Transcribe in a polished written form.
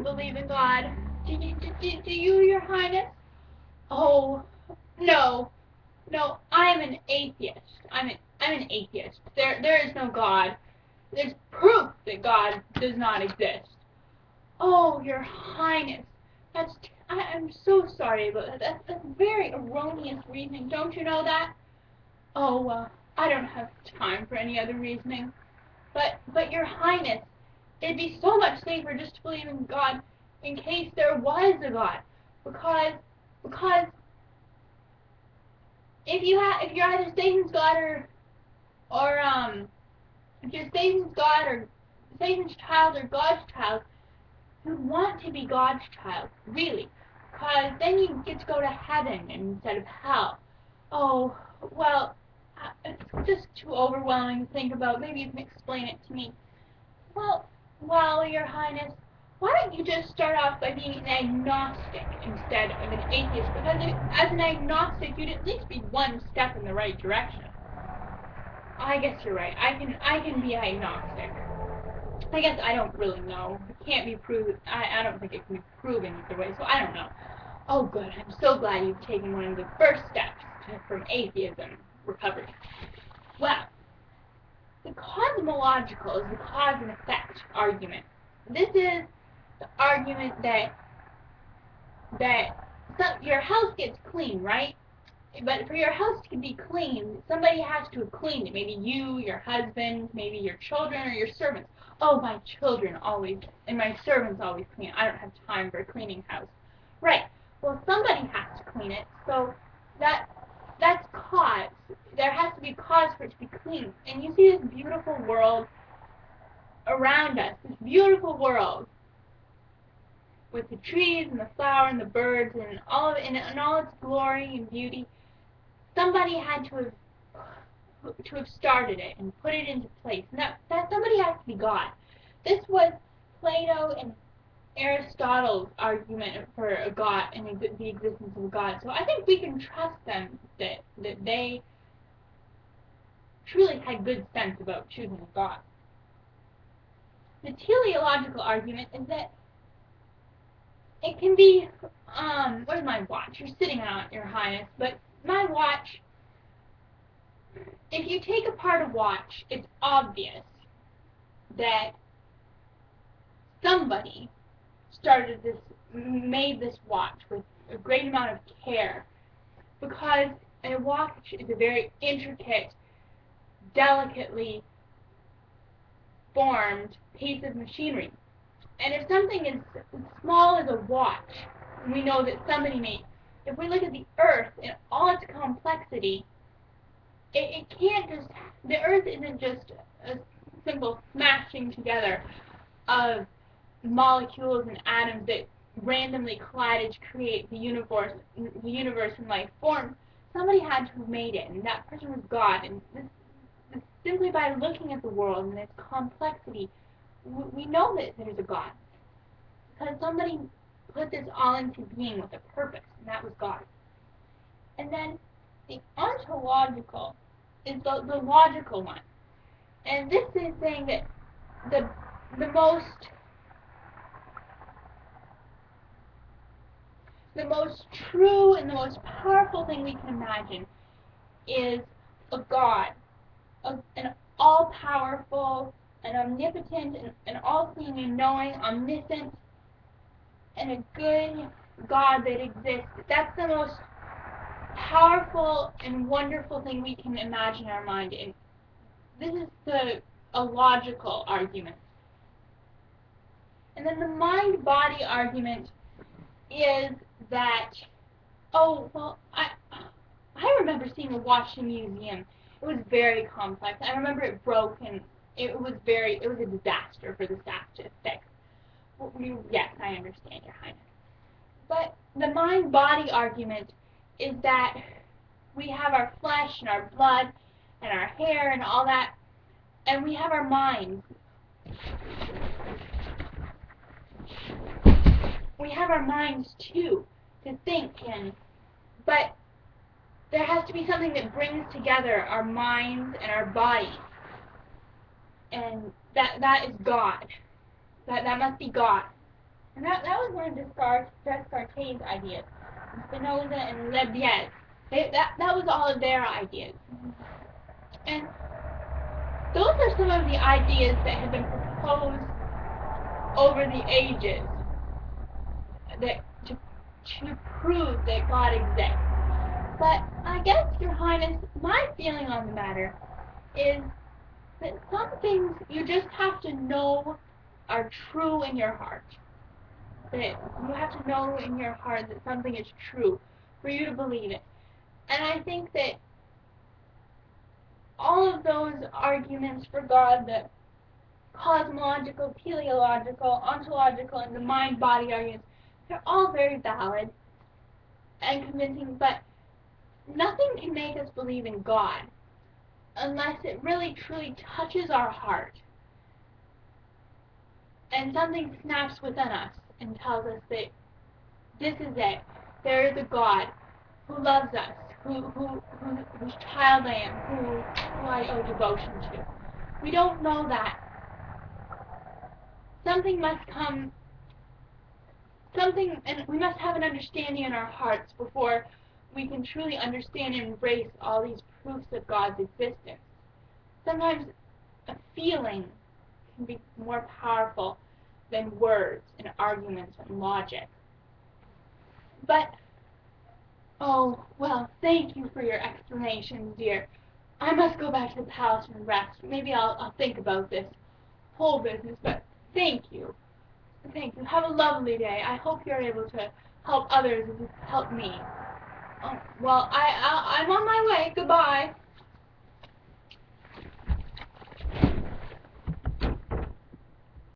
believe in God. Do you, Your Highness? Oh, no. No, I'm an atheist. I'm an atheist. There is no God. There's proof that God does not exist. Oh, Your Highness. I'm so sorry, but that's very erroneous reasoning. Don't you know that? Oh, well, I don't have time for any other reasoning. But Your Highness, it'd be so much safer just to believe in God in case there was a God. Because if you're either Satan's God or if you're Satan's God or Satan's child or God's child, you want to be God's child, really. Because then you get to go to heaven instead of hell. Oh, well, it's just too overwhelming to think about. Maybe you can explain it to me. Well, Your Highness, why don't you just start off by being an agnostic instead of an atheist? Because as an agnostic, you'd at least be one step in the right direction. I guess you're right. I can be agnostic. I guess I don't really know. It can't be proved. I don't think it can be proven either way, so I don't know. Oh, good. I'm so glad you've taken one of the first steps from atheism recovery. Well, the cosmological is the cause and effect argument. This is the argument that your house gets clean, right? But for your house to be clean, somebody has to have cleaned it. Maybe you, your husband, maybe your children, or your servants. Oh, my children always, and my servants always clean. I don't have time for a cleaning house. Right. Well, somebody has to clean it, so that's cause. There has to be cause for it to be clean. And you see this beautiful world around us, this beautiful world with the trees and the flowers and the birds and all of it, and all its glory and beauty. Somebody had to have started it and put it into place. And that somebody has to be God. This was Plato and Aristotle's argument for a God and the existence of a God. So I think we can trust them that they truly had good sense about choosing a God. The teleological argument is that it can be, where's my watch? You're sitting on it, Your Highness, but my watch, if you take apart a watch, it's obvious that somebody made this watch with a great amount of care, because a watch is a very intricate, delicately formed piece of machinery. And if something is as small as a watch, we know that somebody made. If we look at the Earth in all its complexity, it can't just. The Earth isn't just a simple smashing together of molecules and atoms that randomly collided to create the universe in life form. Somebody had to have made it, and that person was God. And this simply by looking at the world and its complexity, we know that there's a God, because somebody put this all into being with a purpose, and that was God. And then the ontological is the logical one, and this is saying that the most true and the most powerful thing we can imagine is a God, an all-powerful, an omnipotent, and all-seeing and knowing, omniscient, and a good God that exists. That's the most powerful and wonderful thing we can imagine in our mind. And this is a logical argument. And then the mind-body argument is that, oh, well, I remember seeing a watch in a museum. It was very complex. I remember it broke, and it was a disaster for the staff to fix. Yes, I understand, Your Highness. But the mind-body argument is that we have our flesh and our blood and our hair and all that, and we have our minds. We have our minds too, to think in, but there has to be something that brings together our minds and our bodies, and that is God. That must be God. And that was one of Descartes' ideas. Spinoza and Leibniz. That was all of their ideas. And those are some of the ideas that have been proposed over the ages that to prove that God exists. But I guess, Your Highness, my feeling on the matter is that some things you just have to know are true in your heart. That you have to know in your heart that something is true for you to believe it. And I think that all of those arguments for God, the cosmological, teleological, ontological, and the mind-body arguments, they're all very valid and convincing, but nothing can make us believe in God unless it really truly touches our heart and something snaps within us and tells us that this is it. There is a God who loves us, whose child I am, who I owe devotion to. We don't know that. Something must come, and we must have an understanding in our hearts before we can truly understand and embrace all these proofs of God's existence. Sometimes a feeling can be more powerful than words and arguments and logic. But, oh, well, thank you for your explanation, dear. I must go back to the palace and rest. Maybe I'll think about this whole business, but thank you. Thank you. Have a lovely day. I hope you're able to help others as you've helped me. Oh, well, I'm on my way. Goodbye.